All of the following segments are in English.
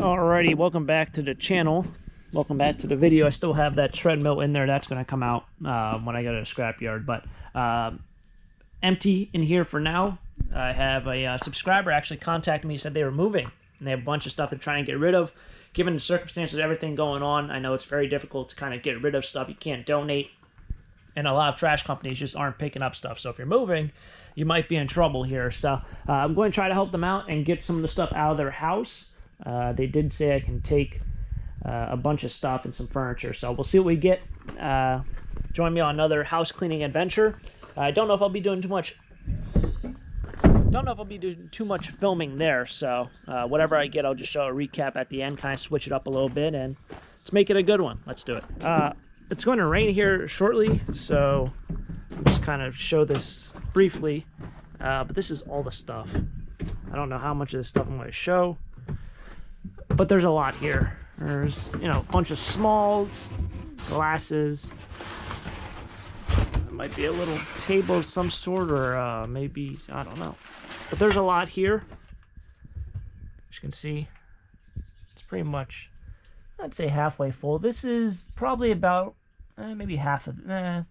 Alrighty, welcome back to the channel. Welcome back to the video. I still have that treadmill in there. That's going to come out when I go to the scrapyard. But empty in here for now. I have a subscriber actually contacted me, said they were moving. And they have a bunch of stuff they're trying to get rid of. Given the circumstances of everything going on, I know it's very difficult to kind of get rid of stuff. You can't donate. And a lot of trash companies just aren't picking up stuff. So if you're moving, you might be in trouble here. So I'm going to try to help them out and get some of the stuff out of their house. They did say I can take a bunch of stuff and some furniture. So we'll see what we get. Join me on another house cleaning adventure. I don't know if I'll be doing too much. Filming there. So whatever I get, I'll just show a recap at the end. Kind of switch it up a little bit and let's make it a good one. Let's do it. It's going to rain here shortly, so I'll just kind of show this briefly. But this is all the stuff. I don't know how much of this stuff I'm going to show, but there's a lot here. There's, a bunch of smalls, glasses. There might be a little table of some sort, or maybe, I don't know. But there's a lot here. As you can see, it's pretty much, I'd say halfway full. This is probably about maybe half of, I'd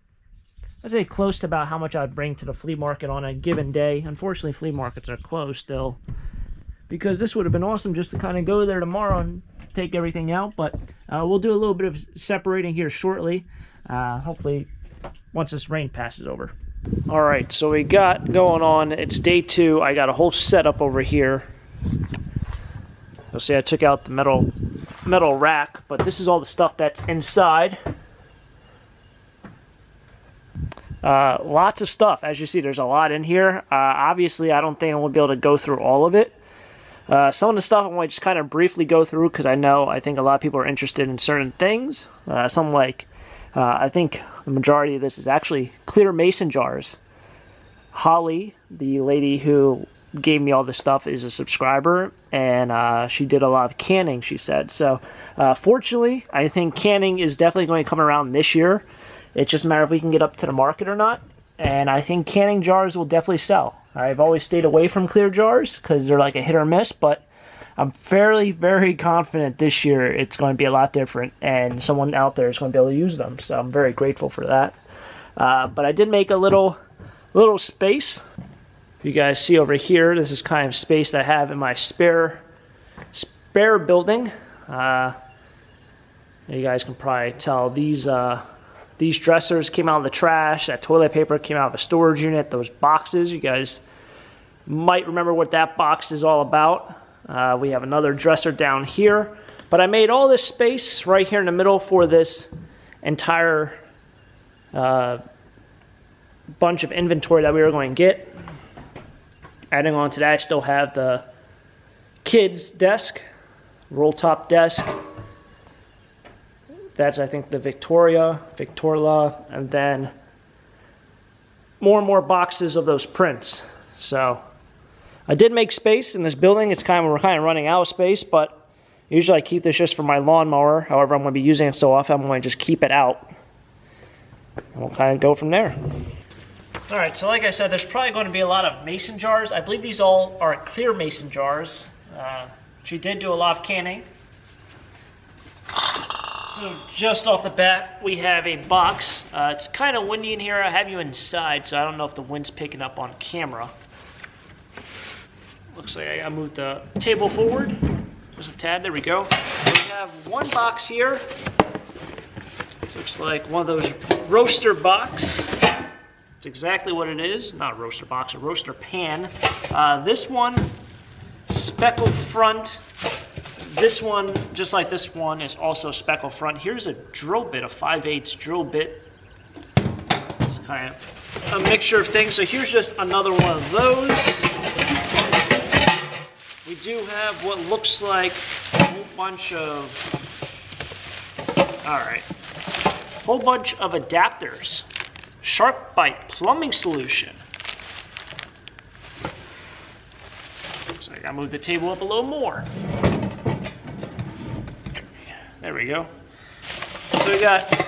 say close to about how much I'd bring to the flea market on a given day. Unfortunately, flea markets are closed still, because this would have been awesome just to kind of go there tomorrow and take everything out. But we'll do a little bit of separating here shortly, hopefully once this rain passes over. All right, so we got going on, it's day 2. I got a whole setup over here. You'll see I took out the metal rack, but this is all the stuff that's inside. Lots of stuff. As you see, there's a lot in here. Obviously, I don't think I will be able to go through all of it. Some of the stuff I want to just kind of briefly go through, because I think a lot of people are interested in certain things. Some like, I think the majority of this is actually clear mason jars. Holly, the lady who gave me all this stuff, is a subscriber, and she did a lot of canning, she said. So fortunately, I think canning is definitely going to come around this year. It's just a matter if we can get up to the market or not, and I think canning jars will definitely sell. I've always stayed away from clear jars because they're like a hit or miss, but I'm very confident this year it's going to be a lot different, and someone out there is going to be able to use them, so I'm very grateful for that. But I did make a little space. You guys see over here, this is kind of space that I have in my spare building. You guys can probably tell these dressers came out of the trash. That toilet paper came out of a storage unit. Those boxes, you guys might remember what that box is all about. We have another dresser down here. But I made all this space right here in the middle for this entire bunch of inventory that we were going to get. Adding on to that, I still have the kids' desk, roll-top desk. That's, I think, the Victoria, and then more and more boxes of those prints. So I did make space in this building. We're kind of running out of space, but usually I keep this just for my lawnmower. However, I'm going to be using it so often, I'm going to just keep it out. And we'll kind of go from there. All right, so like I said, there's probably going to be a lot of mason jars. I believe these all are clear mason jars. She did do a lot of canning. So just off the bat, we have a box. It's kind of windy in here. I have you inside, so I don't know if the wind's picking up on camera. Looks like I gotta move the table forward. Just a tad, there we go. So we have one box here. This looks like one of those roaster box. It's exactly what it is. Not a roaster box, a roaster pan. This one, speckle front. This one, just like this one, is also speckle front. Here's a drill bit, a 5/8 drill bit. It's kind of a mixture of things. So here's just another one of those. We do have what looks like a whole bunch of, whole bunch of adapters. Shark Bite plumbing solution. Looks like I moved the table up a little more. There we go. So we got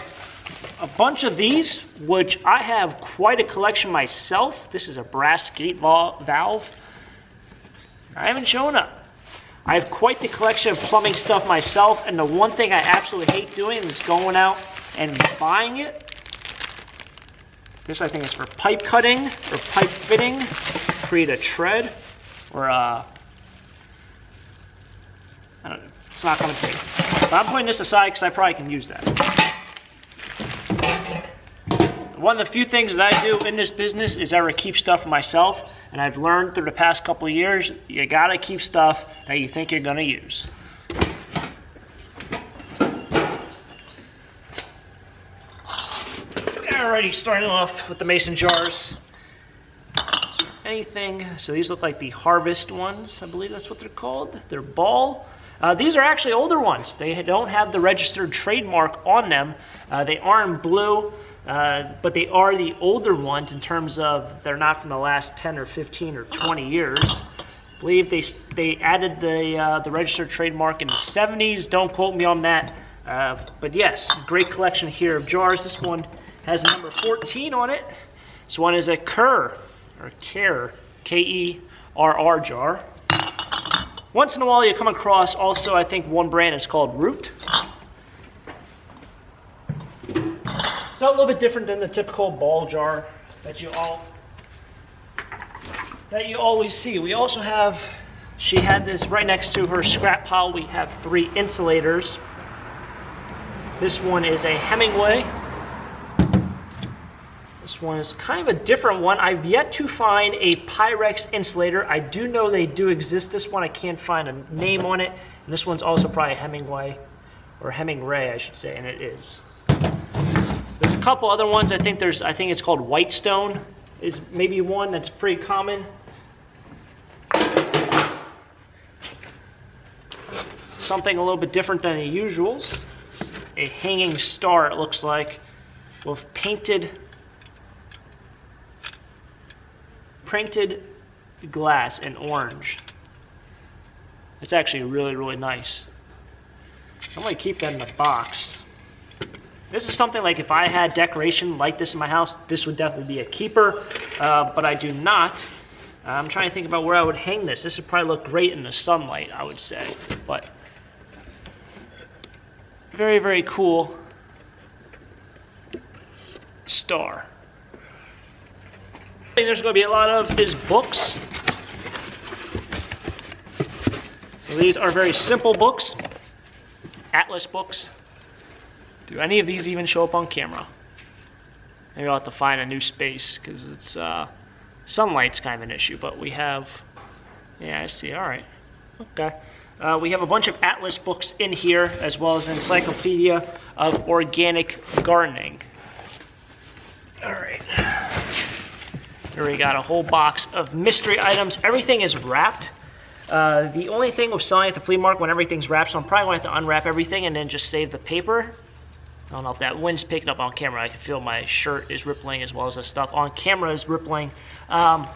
a bunch of these, which I have quite a collection myself. This is a brass gate valve. I haven't shown up. I have quite the collection of plumbing stuff myself, and the one thing I absolutely hate doing is going out and buying it. This I think is for pipe cutting or pipe fitting, create a tread, or I don't know, it's not coming to me. But I'm putting this aside because I probably can use that. One of the few things that I do in this business is ever keep stuff for myself, and I've learned through the past couple of years, you gotta keep stuff that you think you're gonna use. Alrighty, starting off with the mason jars. So anything, so these look like the harvest ones, I believe that's what they're called. They're ball. These are actually older ones. They don't have the registered trademark on them. They aren't blue. But they are the older ones in terms of they're not from the last 10 or 15 or 20 years. I believe they added the registered trademark in the 70s. Don't quote me on that. But yes, great collection here of jars. This one has a number 14 on it. This one is a Kerr, or Kerr, K-E-R-R jar. Once in a while you come across also, I think one brand is called Root. So a little bit different than the typical ball jar that you always see. We also have, she had this right next to her scrap pile. We have 3 insulators. This one is a Hemingway. This one is kind of a different one. I've yet to find a Pyrex insulator. I do know they do exist. This one I can't find a name on it. And this one's also probably a Hemingway, or Hemingway I should say, and it is. There's a couple other ones. I think it's called Whitestone is maybe one that's pretty common. Something a little bit different than the usuals. A hanging star, it looks like, with printed glass in orange. It's actually really, really nice. I'm gonna keep that in the box. This is something like if I had decoration like this in my house, this would definitely be a keeper, but I do not. I'm trying to think about where I would hang this. This would probably look great in the sunlight, I would say, but very, very cool star. The thing there's going to be a lot of is books. So these are very simple books, atlas books. Do any of these even show up on camera? Maybe I'll have to find a new space because it's sunlight's kind of an issue. But we have, yeah, I see. All right, okay. We have a bunch of atlas books in here, as well as an encyclopedia of organic gardening. All right. Here we got a whole box of mystery items. Everything is wrapped. The only thing with selling at the flea market when everything's wrapped, so I'm probably going to have to unwrap everything and then just save the paper. I don't know if that wind's picking up on camera. I can feel my shirt is rippling as well as the stuff on camera is rippling. The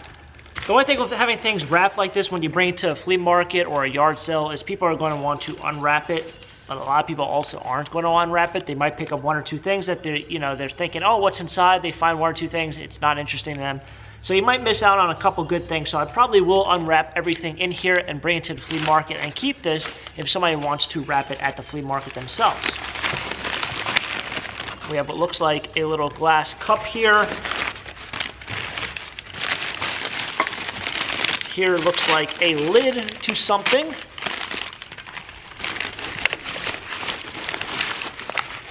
only thing with having things wrapped like this when you bring it to a flea market or a yard sale is people are going to want to unwrap it, but a lot of people also aren't going to unwrap it. They might pick up 1 or 2 things that they're thinking, oh, what's inside? They find 1 or 2 things. It's not interesting to them. So you might miss out on a couple good things. So I probably will unwrap everything in here and bring it to the flea market and keep this if somebody wants to wrap it at the flea market themselves. We have what looks like a little glass cup here. Here looks like a lid to something.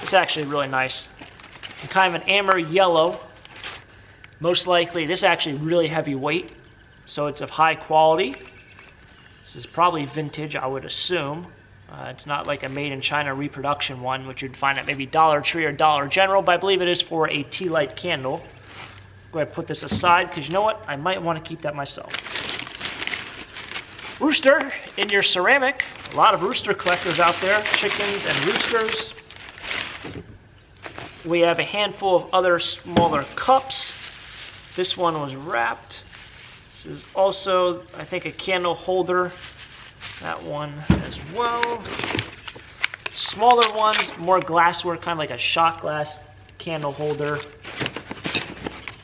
It's actually really nice. And kind of an amber yellow. Most likely, this is actually really heavy weight, so it's of high quality. This is probably vintage, I would assume. It's not like a made in China reproduction one, which you'd find at maybe Dollar Tree or Dollar General, but I believe it is for a tea light candle. Go ahead and put this aside, because you know what? I might want to keep that myself. Rooster in your ceramic. A lot of rooster collectors out there, chickens and roosters. We have a handful of other smaller cups. This one was wrapped. This is also, I think, a candle holder. That one as well. Smaller ones, more glassware, kind of like a shot glass candle holder.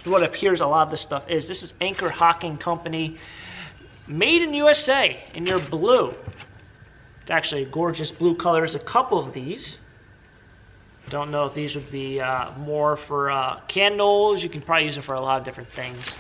What appears a lot of this stuff is, this is Anchor Hocking Company, made in USA, in your blue. It's actually a gorgeous blue color. There's a couple of these. Don't know if these would be more for candles. You can probably use it for a lot of different things.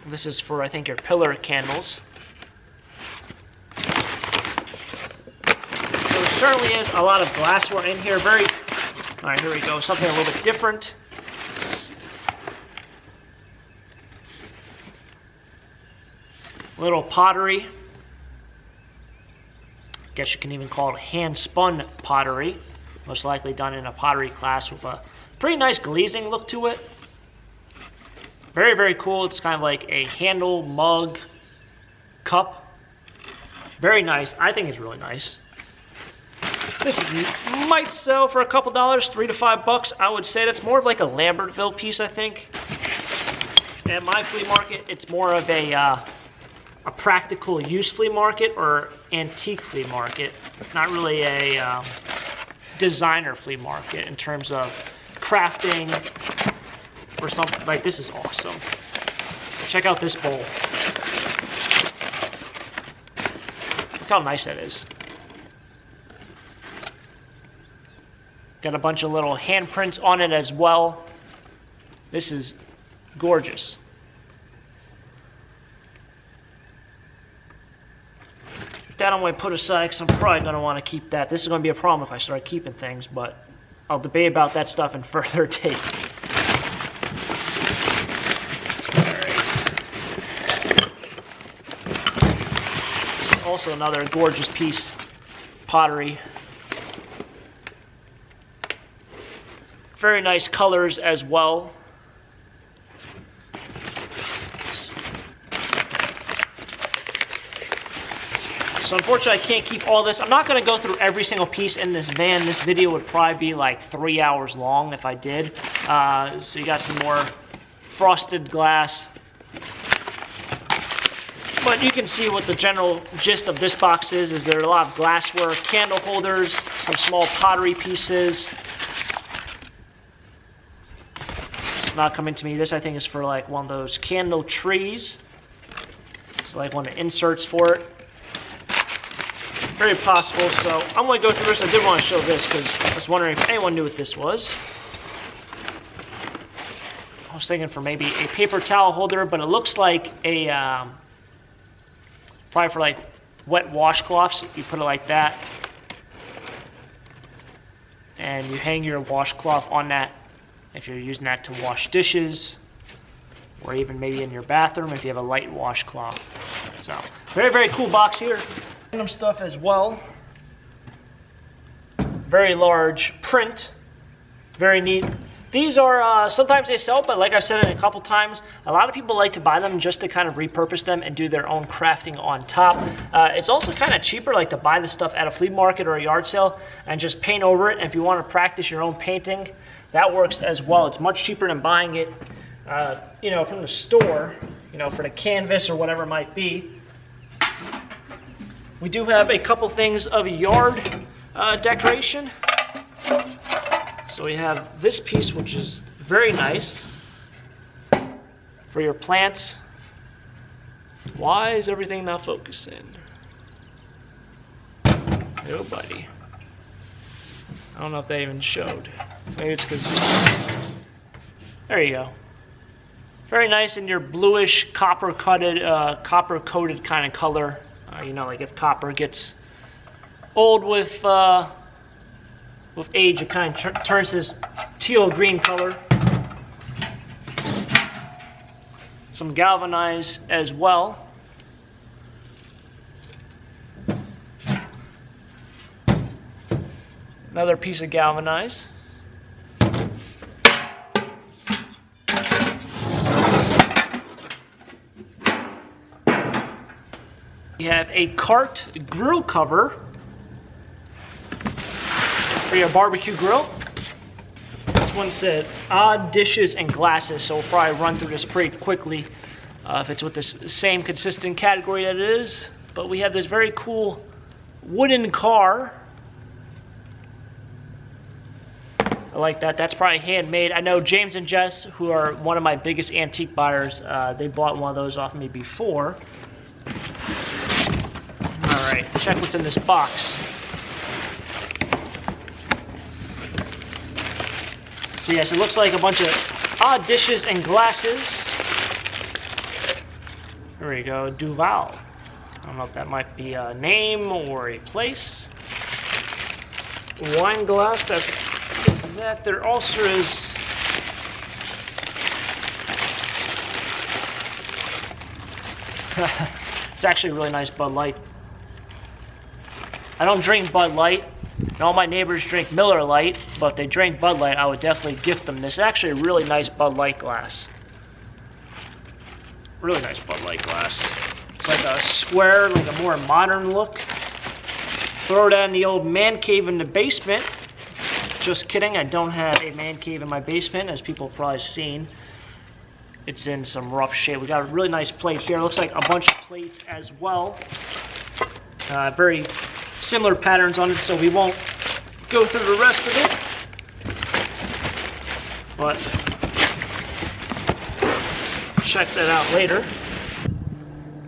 This is for, I think, your pillar candles. So there certainly is a lot of glassware in here. All right, here we go. Something a little bit different. Little pottery. Guess you can even call it hand-spun pottery. Most likely done in a pottery class with a pretty nice glazing look to it. Very, very cool. It's kind of like a handle, mug, cup. Very nice. I think it's really nice. This might sell for a couple dollars, $3 to $5. I would say that's more of like a Lambertville piece, I think. At my flea market, it's more of a practical use flea market or antique flea market. Not really a designer flea market in terms of crafting or something. Like, this is awesome. Check out this bowl. Look how nice that is. Got a bunch of little handprints on it as well. This is gorgeous. That I'm going to put aside because I'm probably going to want to keep that. This is going to be a problem if I start keeping things, but I'll debate about that stuff in further tape. Also another gorgeous piece, pottery. Very nice colors as well. So unfortunately I can't keep all this. I'm not going to go through every single piece in this van. This video would probably be like 3 hours long if I did. So you got some more frosted glass. But you can see what the general gist of this box is there are a lot of glassware, candle holders, some small pottery pieces. It's not coming to me. This I think is for like one of those candle trees. It's like one of the inserts for it. Very possible. So I'm going to go through this. I did want to show this because I was wondering if anyone knew what this was. I was thinking for maybe a paper towel holder, but it looks like a... probably for like wet washcloths. You put it like that. And you hang your washcloth on that if you're using that to wash dishes. Or even maybe in your bathroom if you have a light washcloth. So, very, very cool box here. Random stuff as well. Very large print. Very neat. These are, sometimes they sell, but like I've said it a couple times, a lot of people like to buy them just to kind of repurpose them and do their own crafting on top. It's also kind of cheaper, like to buy the stuff at a flea market or a yard sale and just paint over it. And if you want to practice your own painting, that works as well. It's much cheaper than buying it, you know, from the store, you know, for the canvas or whatever it might be. We do have a couple things of yard decoration. So we have this piece, which is very nice for your plants. Why is everything not focusing? Nobody. I don't know if they even showed. Maybe it's because... There you go. Very nice in your bluish copper-coated kind of color. You know, like if copper gets old with age, it kind of turns this teal green color. Some galvanized as well. Another piece of galvanized. We have a cart grill cover for your barbecue grill. This one said odd dishes and glasses, so we'll probably run through this pretty quickly if it's with the same consistent category that it is. But we have this very cool wooden car. I like that. That's probably handmade. I know James and Jess, who are one of my biggest antique buyers, they bought one of those off me before. All right, check what's in this box. So yes, it looks like a bunch of odd dishes and glasses. There we go, Duval. I don't know if that might be a name or a place. Wine glass, that is that. There also is it's actually a really nice Bud Light. I don't drink Bud Light, and all my neighbors drink Miller Lite, but if they drink Bud Light, I would definitely gift them this. Actually a really nice Bud Light glass. Really nice Bud Light glass. It's like a square, like a more modern look. Throw that in the old man cave in the basement. Just kidding, I don't have a man cave in my basement, as people have probably seen. It's in some rough shape. We got a really nice plate here. It looks like a bunch of plates as well. Very similar patterns on it, so we won't go through the rest of it. But check that out later.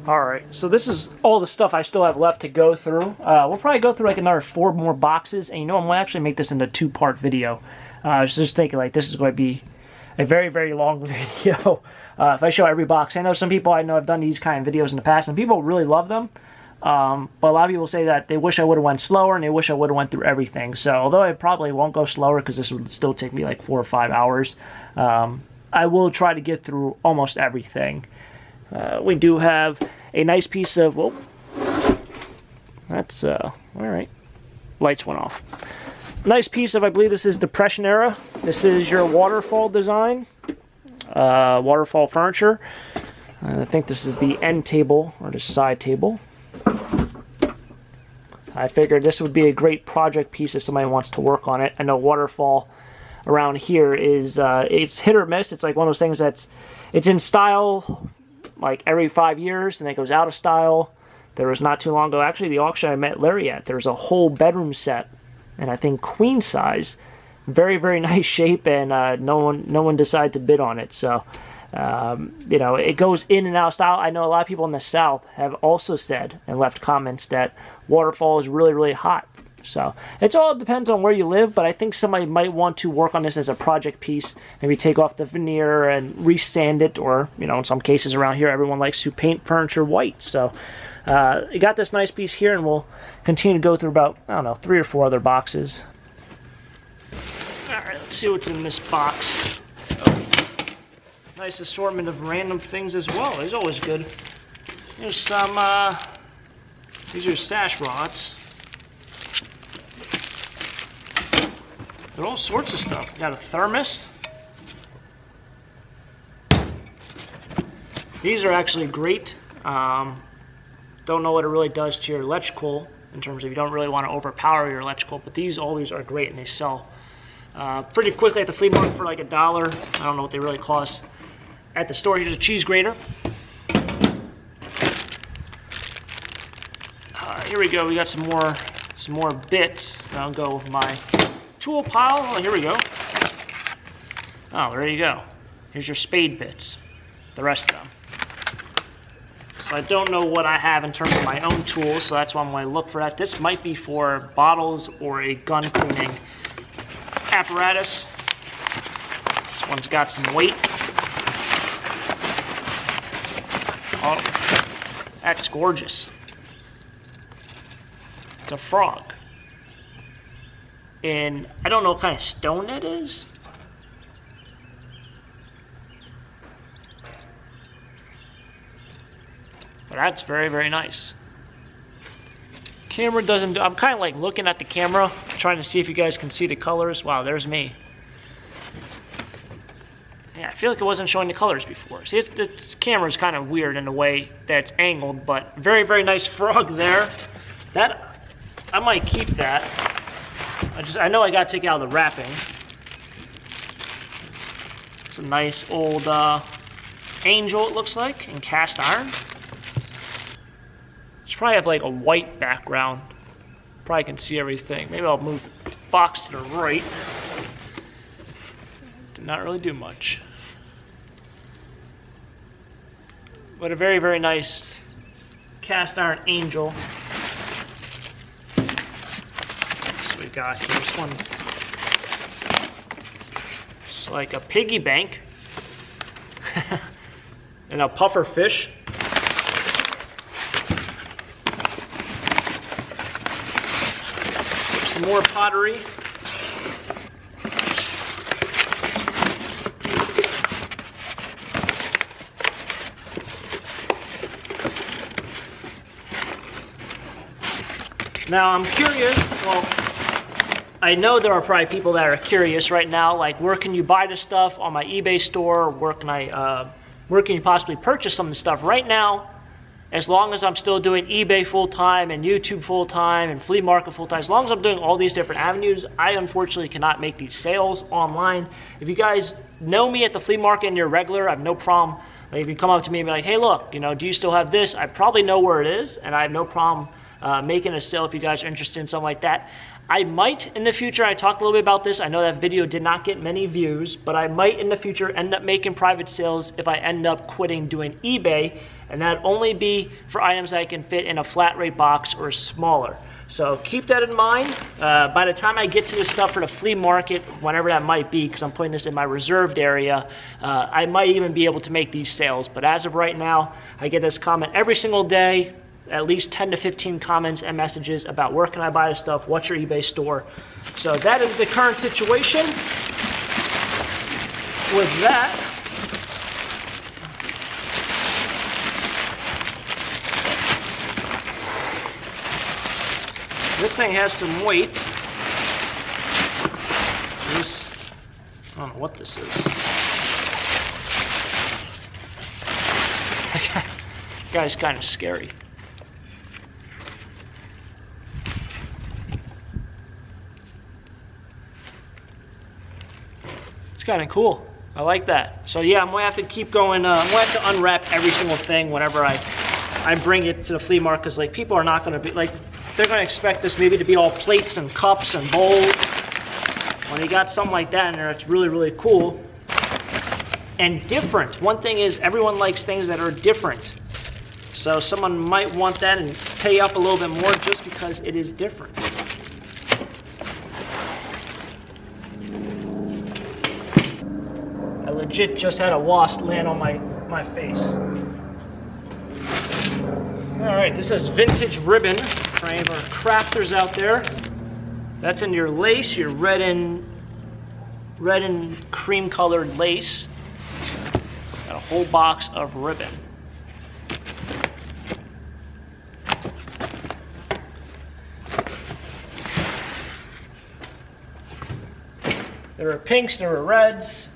Alright, so this is all the stuff I still have left to go through. We'll probably go through like another 4 more boxes, and you know, I'm going to actually make this into a 2-part video. I was just thinking like this is going to be a very, very long video if I show every box. I know some people I know have done these kind of videos in the past, and people really love them. But a lot of people say that they wish I would have went slower, and they wish I would have went through everything. So although I probably won't go slower because this would still take me like 4 or 5 hours, I will try to get through almost everything. We do have a nice piece of, whoa, that's, alright, lights went off. Nice piece of, I believe this is Depression era. This is your waterfall design, waterfall furniture. I think this is the end table, or the side table. I figured this would be a great project piece if somebody wants to work on it. I know waterfall around here is, it's hit or miss. It's like one of those things that's, it's in style like every 5 years, and it goes out of style. There was not too long ago, actually, the auction I met Larry at, there was a whole bedroom set, and I think queen size, very, very nice shape, and no one decided to bid on it. So you know, it goes in and out of style. I know a lot of people in the South have also said and left comments that waterfall is really, really hot. So it all depends on where you live, but I think somebody might want to work on this as a project piece. Maybe take off the veneer and resand it, or, you know, in some cases around here, everyone likes to paint furniture white. So you got this nice piece here, and we'll continue to go through about, I don't know, 3 or 4 other boxes. All right, let's see what's in this box. Nice assortment of random things as well. It's always good. There's some, these are sash rods. There are all sorts of stuff. Got a thermos. These are actually great. Don't know what it really does to your electrical in terms of you don't really want to overpower your electrical, but these always are great, and they sell pretty quickly at the flea market for like $1. I don't know what they really cost at the store. Here's a cheese grater. Here we go. We got some more bits. I'll go with my tool pile. Oh, here we go. Oh, there you go. Here's your spade bits. The rest of them. So I don't know what I have in terms of my own tools, so that's why I'm going to look for that. This might be for bottles or a gun cleaning apparatus. This one's got some weight. Oh, that's gorgeous. It's a frog. And I don't know what kind of stone that is. But that's very, very nice. Camera doesn't do, I'm kind of like looking at the camera, trying to see if you guys can see the colors. Wow, there's me. Yeah, I feel like it wasn't showing the colors before. See, this camera's kind of weird in the way that it's angled, but very, very nice frog there. That, I might keep that. I know I got to take out the wrapping. It's a nice old angel, it looks like, in cast iron. Should probably have like a white background. Probably can see everything. Maybe I'll move the box to the right. not really do much. But a very, very nice cast iron angel. So we got here. This one, it's like a piggy bank. And a puffer fish. Some more pottery. Now I'm curious, well, I know there are probably people that are curious right now, like where can you buy this stuff on my eBay store? Where can you possibly purchase some of the stuff? Right now, as long as I'm still doing eBay full-time and YouTube full-time and flea market full-time, as long as I'm doing all these different avenues, I unfortunately cannot make these sales online. If you guys know me at the flea market and you're regular, I have no problem. Like if you come up to me and be like, hey, look, you know, do you still have this? I probably know where it is, and I have no problem making a sale if you guys are interested in something like that. I might in the future, I talked a little bit about this, I know that video did not get many views, but I might in the future end up making private sales if I end up quitting doing eBay, and that'd only be for items that I can fit in a flat rate box or smaller. So keep that in mind. By the time I get to this stuff for the flea market, whenever that might be, because I'm putting this in my reserved area, I might even be able to make these sales. But as of right now, I get this comment every single day, at least 10 to 15 comments and messages about where can I buy this stuff, what's your eBay store. So that is the current situation. With that, this thing has some weight. This, I don't know what this is. Guy's kind of scary. Kind of cool. I like that. So yeah, I'm gonna have to keep going. I'm gonna have to unwrap every single thing whenever I bring it to the flea market, because like people are not gonna be like, they're gonna expect this maybe to be all plates and cups and bowls. When you got something like that in there, it's really, really cool and different. One thing is everyone likes things that are different. So someone might want that and pay up a little bit more just because it is different. Legit just had a wasp land on my face. All right, this is vintage ribbon for any of our crafters out there. That's in your lace, your red and cream colored lace. Got a whole box of ribbon. There are pinks, there are reds.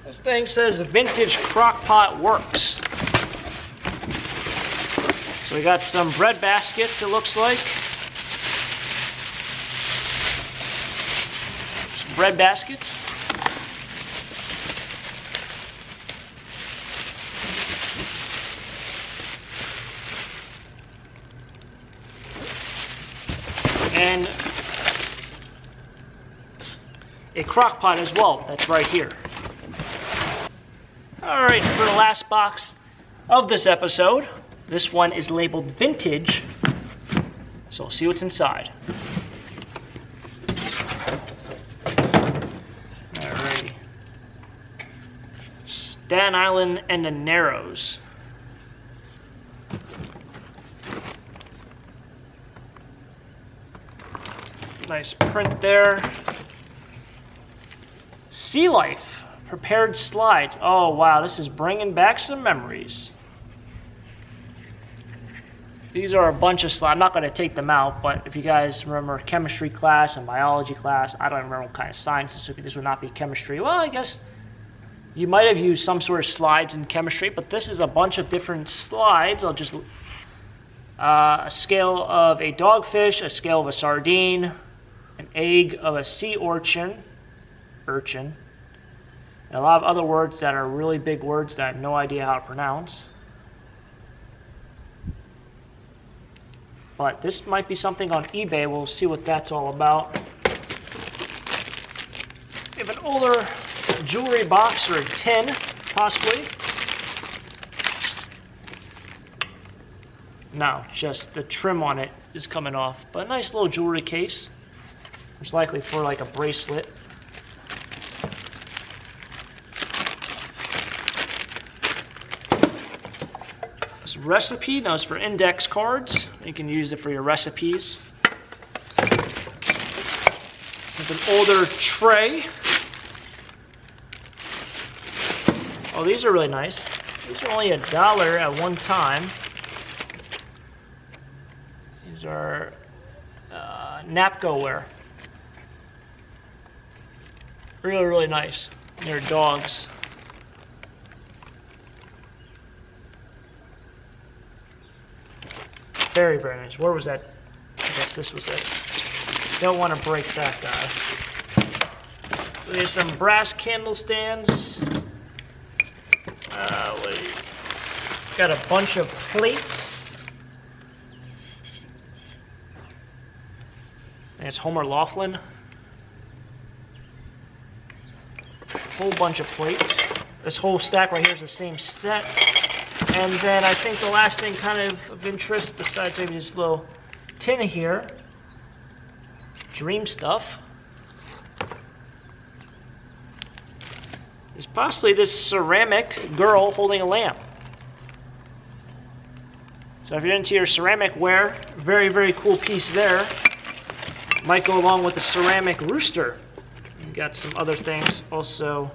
This thing says vintage crockpot works. So we got some bread baskets, it looks like. Some bread baskets. And a crock pot as well, that's right here. All right, for the last box of this episode, this one is labeled vintage, so we'll see what's inside. All righty. Staten Island and the Narrows. Nice print there. Sea Life. Prepared slides. Oh, wow, this is bringing back some memories. These are a bunch of slides. I'm not going to take them out, but if you guys remember chemistry class and biology class, I don't remember what kind of science this would be. This would not be chemistry. Well, I guess you might have used some sort of slides in chemistry, but this is a bunch of different slides. I'll just, a scale of a dogfish, a scale of a sardine, an egg of a sea urchin, and a lot of other words that are really big words that I have no idea how to pronounce. But this might be something on eBay. We'll see what that's all about. We have an older jewelry box or a tin, possibly. No, just the trim on it is coming off. But a nice little jewelry case. Most likely for like a bracelet. This recipe, now it's for index cards. You can use it for your recipes. With an older tray. Oh, these are really nice. These are only $1 at one time. These are Napco-ware. Really, really nice. They're dogs. Very, very nice. Where was that? I guess this was it. Don't want to break that guy. There's some brass candle stands. Got a bunch of plates. And it's Homer Laughlin. A whole bunch of plates. This whole stack right here is the same set. And then I think the last thing kind of interest, besides maybe this little tin here, dream stuff, is possibly this ceramic girl holding a lamp. So if you're into your ceramic ware, very, very cool piece there. Might go along with the ceramic rooster. You got some other things. Also,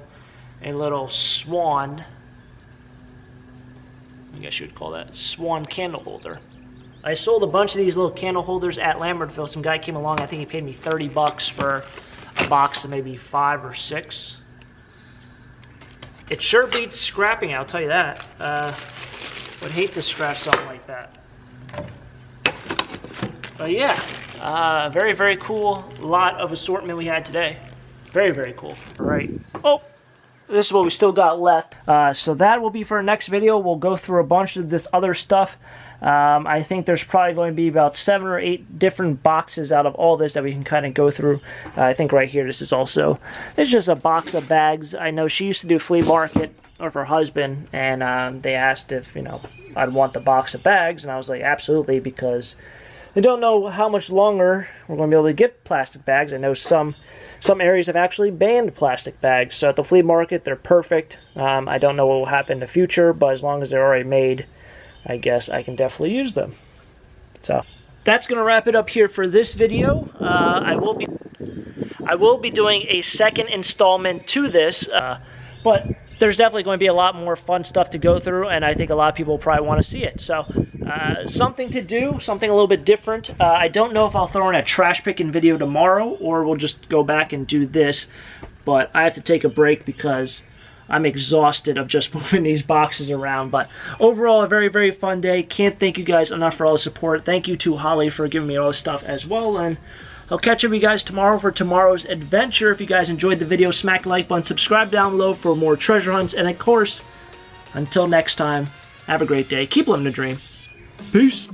a little Swan. I guess you would call that Swan candle holder. I sold a bunch of these little candle holders at Lambertville. Some guy came along. I think he paid me $30 for a box of maybe 5 or 6. It sure beats scrapping, I'll tell you that. Would hate to scrap something like that. But yeah, very, very cool lot of assortment we had today. Very, very cool. All right. Oh, this is what we still got left. So that will be for our next video. We'll go through a bunch of this other stuff. I think there's probably going to be about 7 or 8 different boxes out of all this that we can kind of go through. I think right here, this is also, it's just a box of bags. I know she used to do flea market, or her husband, and they asked if, you know, I'd want the box of bags, and I was like, absolutely, because I don't know how much longer we're going to be able to get plastic bags. I know some areas have actually banned plastic bags, so at the flea market, they're perfect. I don't know what will happen in the future, but as long as they're already made, I guess I can definitely use them. So that's going to wrap it up here for this video. I will be doing a second installment to this, but there's definitely going to be a lot more fun stuff to go through, and I think a lot of people will probably want to see it. So something to do, something a little bit different. I don't know if I'll throw in a trash picking video tomorrow, or we'll just go back and do this, but I have to take a break because I'm exhausted of just moving these boxes around. But overall, a very, very fun day. Can't thank you guys enough for all the support. Thank you to Holly for giving me all this stuff as well. And I'll catch up with you guys tomorrow for tomorrow's adventure. If you guys enjoyed the video, smack the like button, subscribe down below for more treasure hunts. And of course, until next time, have a great day. Keep living the dream. Peace.